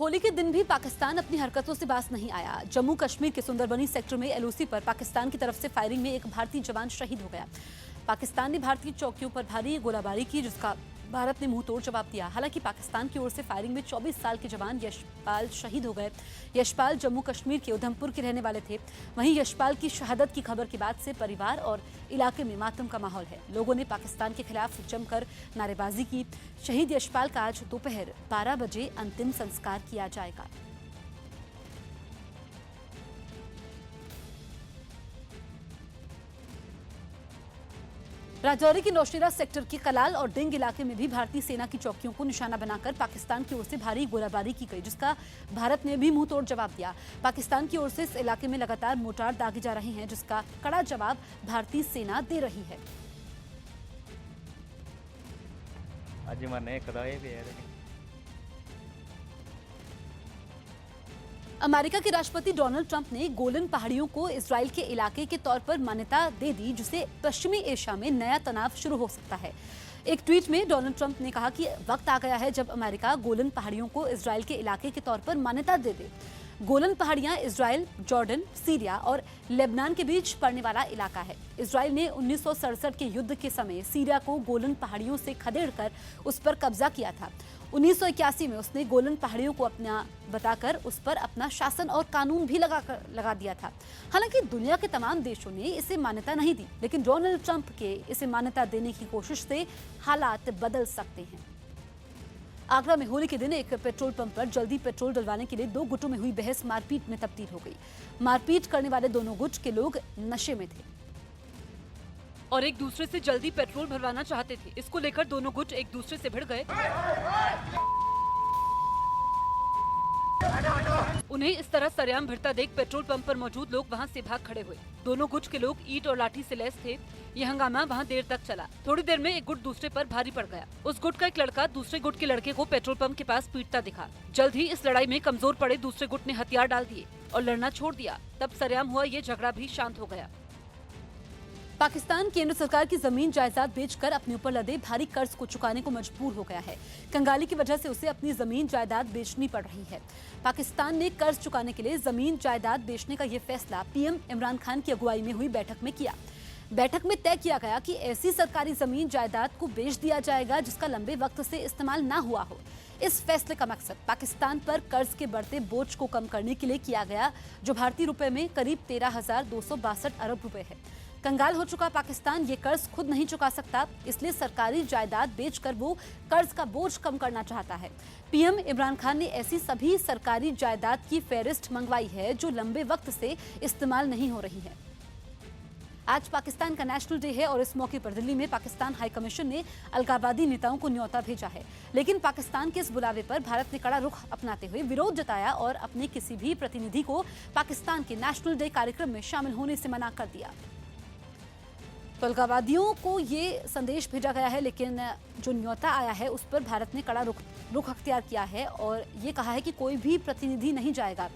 होली के दिन भी पाकिस्तान अपनी हरकतों से बाज नहीं आया। जम्मू कश्मीर के सुंदरबनी सेक्टर में एलओसी पर पाकिस्तान की तरफ से फायरिंग में एक भारतीय जवान शहीद हो गया। पाकिस्तान ने भारतीय चौकियों पर भारी गोलाबारी की, जिसका भारत ने मुंह तोड़ जवाब दिया। हालांकि पाकिस्तान की ओर से फायरिंग में 24 साल के जवान यशपाल शहीद हो गए। यशपाल जम्मू कश्मीर के उधमपुर के रहने वाले थे। वहीं यशपाल की शहादत की खबर के बाद से परिवार और इलाके में मातम का माहौल है। लोगों ने पाकिस्तान के खिलाफ जमकर नारेबाजी की। शहीद यशपाल का आज दोपहर 12 बजे अंतिम संस्कार किया जाएगा। राजौरी के नौशेरा सेक्टर के कलाल और डिंग इलाके में भी भारतीय सेना की चौकियों को निशाना बनाकर पाकिस्तान की ओर से भारी गोलाबारी की गई, जिसका भारत ने भी मुंह तोड़ जवाब दिया। पाकिस्तान की ओर से इस इलाके में लगातार मोर्टार दागे जा रहे हैं, जिसका कड़ा जवाब भारतीय सेना दे रही है। अमेरिका के राष्ट्रपति डोनाल्ड ट्रंप ने गोलन पहाड़ियों को इजराइल के इलाके के तौर पर मान्यता दे दी, जिससे पश्चिमी एशिया में नया तनाव शुरू हो सकता है। एक ट्वीट में डोनाल्ड ट्रंप ने कहा कि वक्त आ गया है जब अमेरिका गोलन पहाड़ियों को इजराइल के इलाके के तौर पर मान्यता दे दे। गोलन पहाड़ियां इजराइल, जॉर्डन, सीरिया और लेबनान के बीच पड़ने वाला इलाका है। इजराइल ने 1967 के युद्ध के समय सीरिया को गोलन पहाड़ियों से खदेड़कर उस पर कब्जा किया था। 1981 में उसने गोलन पहाड़ियों को अपना बताकर उस पर अपना शासन और कानून भी लगा दिया था। हालांकि दुनिया के तमाम देशों ने इसे मान्यता नहीं दी, लेकिन डोनाल्ड ट्रंप के इसे मान्यता देने की कोशिश से हालात बदल सकते हैं। आगरा में होली के दिन एक पेट्रोल पंप पर जल्दी पेट्रोल डलवाने के लिए दो गुटों में हुई बहस मारपीट में तब्दील हो गई। मारपीट करने वाले दोनों गुट के लोग नशे में थे और एक दूसरे से जल्दी पेट्रोल भरवाना चाहते थे। इसको लेकर दोनों गुट एक दूसरे से भिड़ गए। उन्हें इस तरह सरेआम भिड़ता देख पेट्रोल पंप पर मौजूद लोग वहां से भाग खड़े हुए। दोनों गुट के लोग ईंट और लाठी से लैस थे। यह हंगामा वहां देर तक चला। थोड़ी देर में एक गुट दूसरे पर भारी पड़ गया। उस गुट का एक लड़का दूसरे गुट के लड़के को पेट्रोल पंप के पास पीटता दिखा। जल्द ही इस लड़ाई में कमजोर पड़े दूसरे गुट ने हथियार डाल दिए और लड़ना छोड़ दिया। तब सरेआम हुआ ये झगड़ा भी शांत हो गया। पाकिस्तान केंद्र सरकार की जमीन जायदाद बेचकर अपने ऊपर लदे भारी कर्ज को चुकाने को मजबूर हो गया है। कंगाली की वजह से उसे अपनी जमीन जायदाद बेचनी पड़ रही है। पाकिस्तान ने कर्ज चुकाने के लिए जमीन जायदाद बेचने का यह फैसला पीएम इमरान खान की अगुवाई में हुई बैठक में किया। बैठक में तय किया गया कि ऐसी सरकारी जमीन जायदाद को बेच दिया जाएगा जिसका लंबे वक्त से इस्तेमाल ना हुआ हो। इस फैसले का मकसद पाकिस्तान पर कर्ज के बढ़ते बोझ को कम करने के लिए किया गया, जो भारतीय रुपए में करीब 13,262 अरब रुपए है। कंगाल हो चुका पाकिस्तान ये कर्ज खुद नहीं चुका सकता, इसलिए सरकारी जायदाद बेचकर वो कर्ज का बोझ कम करना चाहता है। पीएम इमरान खान ने ऐसी सभी सरकारी जायदाद की फेहरिस्त मंगवाई है जो लंबे वक्त से इस्तेमाल नहीं हो रही है। आज पाकिस्तान का नेशनल डे है और इस मौके पर दिल्ली में पाकिस्तान हाई कमीशन ने अलगाववादी नेताओं को न्योता भेजा है। लेकिन पाकिस्तान के इस बुलावे पर भारत ने कड़ा रुख अपनाते हुए विरोध जताया और अपने किसी भी प्रतिनिधि को पाकिस्तान के नेशनल डे कार्यक्रम में शामिल होने से मना कर दिया। तो अलगाववादियों को ये संदेश भेजा गया है, लेकिन जो न्योता आया है उस पर भारत ने कड़ा रुख अख्तियार किया है और ये कहा है कि कोई भी प्रतिनिधि नहीं जाएगा।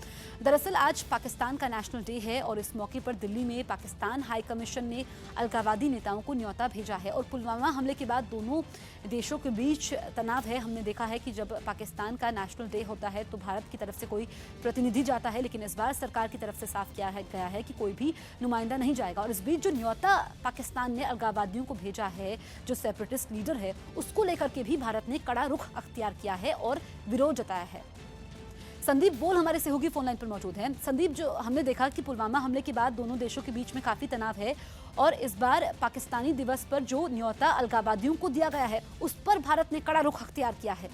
दरअसल आज पाकिस्तान का नेशनल डे है और इस मौके पर दिल्ली में पाकिस्तान हाई कमीशन ने अलगाववादी नेताओं को न्योता भेजा है। और पुलवामा हमले के बाद दोनों देशों के बीच तनाव है। हमने देखा है कि जब पाकिस्तान का नेशनल डे होता है तो भारत की तरफ से कोई प्रतिनिधि जाता है, लेकिन इस बार सरकार की तरफ से साफ किया गया है कि कोई भी नुमाइंदा नहीं जाएगा। और इस बीच जो न्योता पाकिस्तान ने अलगाववादियों को भेजा है, जो सेपरेटिस्ट लीडर है, उसको लेकर के भी भारत ने कड़ा रुख अख्तियार किया है और विरोध जताया है। संदीप बोल हमारे सहयोगी फोन लाइन पर मौजूद हैं। संदीप, जो हमने देखा कि पुलवामा हमले के बाद दोनों देशों के बीच में काफी तनाव है और इस बार पाकिस्तानी दिवस पर जो न्योता अलगाववादियों को दिया गया है उस पर भारत ने कड़ा रुख अख्तियार किया है।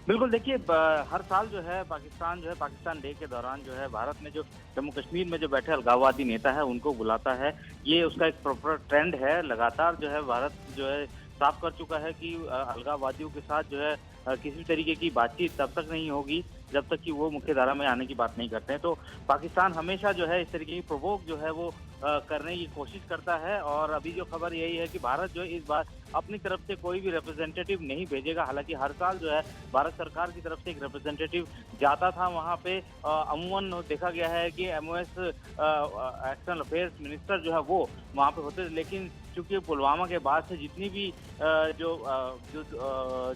बिल्कुल, देखिए हर साल जो है पाकिस्तान डे के दौरान जो है भारत में जो जम्मू कश्मीर में जो बैठे अलगाववादी नेता है उनको बुलाता है। ये उसका एक प्रॉपर ट्रेंड है। लगातार जो है भारत जो है साफ कर चुका है कि अलगाववादियों के साथ जो है किसी भी तरीके की बातचीत तब तक नहीं होगी जब तक कि वो मुख्य धारा में आने की बात नहीं करते हैं। तो पाकिस्तान हमेशा जो है इस तरीके की प्रवोक जो है वो करने की कोशिश करता है और अभी जो खबर यही है कि भारत जो है इस बार अपनी तरफ से कोई भी रिप्रेजेंटेटिव नहीं भेजेगा। हालांकि हर साल जो है भारत सरकार की तरफ से एक रिप्रेजेंटेटिव जाता था वहाँ पे। अमूमन देखा गया है कि एमओएस एक्सटर्नल अफेयर्स मिनिस्टर जो है वो वहाँ पे होते थे, लेकिन चूंकि पुलवामा के बाद से जितनी भी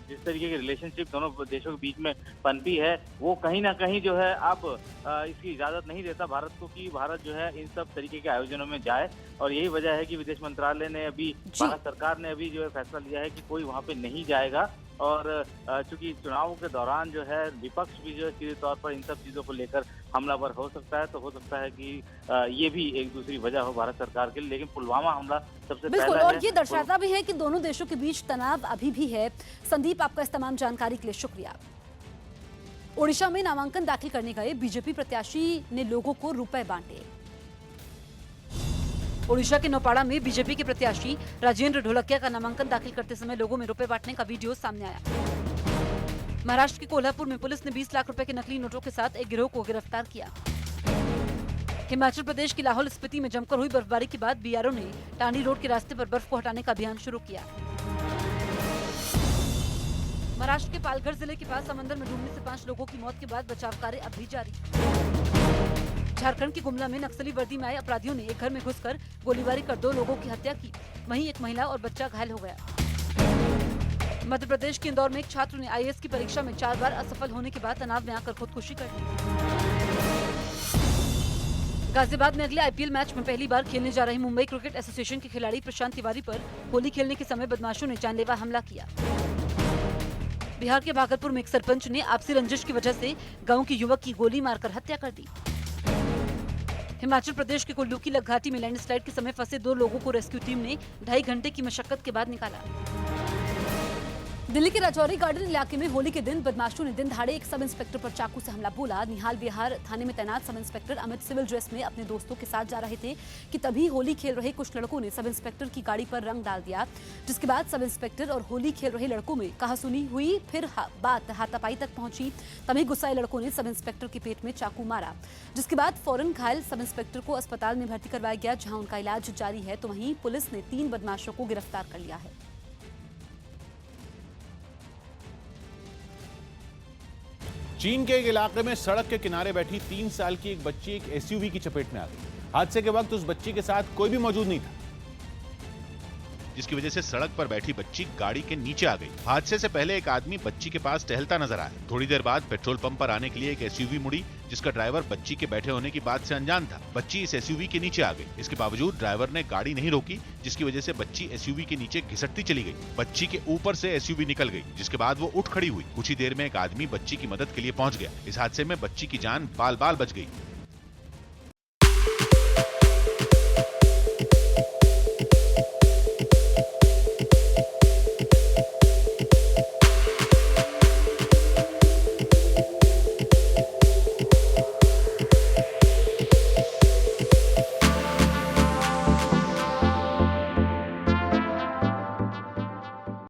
जिस तरीके की रिलेशनशिप दोनों देशों के बीच में पनपी है, वो कहीं ना कहीं जो है अब इसकी इजाजत नहीं देता भारत को कि भारत जो है इन सब तरीके के आयोजनों में जाए। और यही वजह है कि विदेश मंत्रालय ने अभी, भारत सरकार ने अभी जो है फैसला लिया है कि कोई वहाँ पे नहीं जाएगा। और चूंकि चुनाव के दौरान जो है विपक्ष भी जो है सीधे तौर पर इन सब चीजों को लेकर हमलावर हो सकता है, तो हो सकता है कि ये भी एक दूसरी वजह हो भारत सरकार के लिए। लेकिन पुलवामा हमला सबसे बिल्कुल, पहला और है। ये दर्शाता भी है कि दोनों देशों के बीच तनाव अभी भी है। संदीप, आपका इस तमाम जानकारी के लिए शुक्रिया। ओडिशा में नामांकन दाखिल करने गए बीजेपी प्रत्याशी ने लोगों को रुपए बांटे। ओडिशा के नौपाड़ा में बीजेपी के प्रत्याशी राजेंद्र ढोलकिया का नामांकन दाखिल करते समय लोगों में रुपए बांटने का वीडियो सामने आया। महाराष्ट्र के कोल्हापुर में पुलिस ने 20 लाख रुपए के नकली नोटों के साथ एक गिरोह को गिरफ्तार किया। हिमाचल प्रदेश की लाहौल स्पीति में जमकर हुई बर्फबारी के बाद बीआरओ ने टांडी रोड के रास्ते पर बर्फ को हटाने का अभियान शुरू किया। महाराष्ट्र के पालघर जिले के पास समंदर में डूबने से 5 लोगों की मौत के बाद बचाव कार्य अब भी जारी। झारखंड के गुमला में नक्सली वर्दी में आए अपराधियों ने एक घर में घुसकर गोलीबारी कर 2 लोगों की हत्या की। वहीं एक महिला और बच्चा घायल हो गया। मध्य प्रदेश के इंदौर में एक छात्र ने आईएएस की परीक्षा में 4 बार असफल होने के बाद तनाव में आकर खुदकुशी कर ली। गाजियाबाद में अगले आईपीएल मैच में पहली बार खेलने जा रहे मुंबई क्रिकेट एसोसिएशन के खिलाड़ी प्रशांत तिवारी पर होली खेलने के समय बदमाशों ने जानलेवा हमला किया। बिहार के भागलपुर में एक सरपंच ने आपसी रंजिश की वजह से गांव के युवक की गोली मारकर हत्या कर दी। हिमाचल प्रदेश के कुल्लू की लग घाटी में लैंडस्लाइड के समय फंसे 2 लोगों को रेस्क्यू टीम ने 2.5 घंटे की मशक्कत के बाद निकाला। दिल्ली के राजौरी गार्डन इलाके में होली के दिन बदमाशों ने दिन दहाड़े एक सब इंस्पेक्टर पर चाकू से हमला बोला। निहाल बिहार थाने में तैनात sub inspector Amit civil dress में अपने दोस्तों के साथ जा रहे थे कि तभी होली खेल रहे कुछ लड़कों ने सब इंस्पेक्टर की गाड़ी पर रंग डाल दिया, जिसके बाद सब इंस्पेक्टर और होली खेल रहे लड़कों में कहासुनी हुई। फिर बात हाथापाई तक पहुंची। तभी गुस्साए लड़कों ने सब इंस्पेक्टर के पेट में चाकू मारा, जिसके बाद फौरन घायल सब इंस्पेक्टर को अस्पताल में भर्ती करवाया गया, जहां उनका इलाज जारी है। तो वहीं पुलिस ने 3 बदमाशों को गिरफ्तार कर लिया है। चीन के एक इलाके में सड़क के किनारे बैठी 3 साल की एक बच्ची एक एसयूवी की चपेट में आ गई। हादसे के वक्त उस बच्ची के साथ कोई भी मौजूद नहीं था, जिसकी वजह से सड़क पर बैठी बच्ची गाड़ी के नीचे आ गई। हादसे से पहले एक आदमी बच्ची के पास टहलता नजर आया। थोड़ी देर बाद पेट्रोल पंप पर आने के लिए एक एसयूवी मुड़ी, जिसका ड्राइवर बच्ची के बैठे होने की बात से अनजान था। बच्ची इस एसयूवी के नीचे आ गई। इसके बावजूद ड्राइवर ने गाड़ी नहीं रोकी, जिसकी वजह से बच्ची एसयूवी के नीचे घिसटती चली गई। बच्ची के ऊपर से एसयूवी निकल गई, जिसके बाद वो उठ खड़ी हुई। कुछ ही देर में एक आदमी बच्ची की मदद के लिए पहुंच गया। इस हादसे में बच्ची की जान बाल बाल बच गई।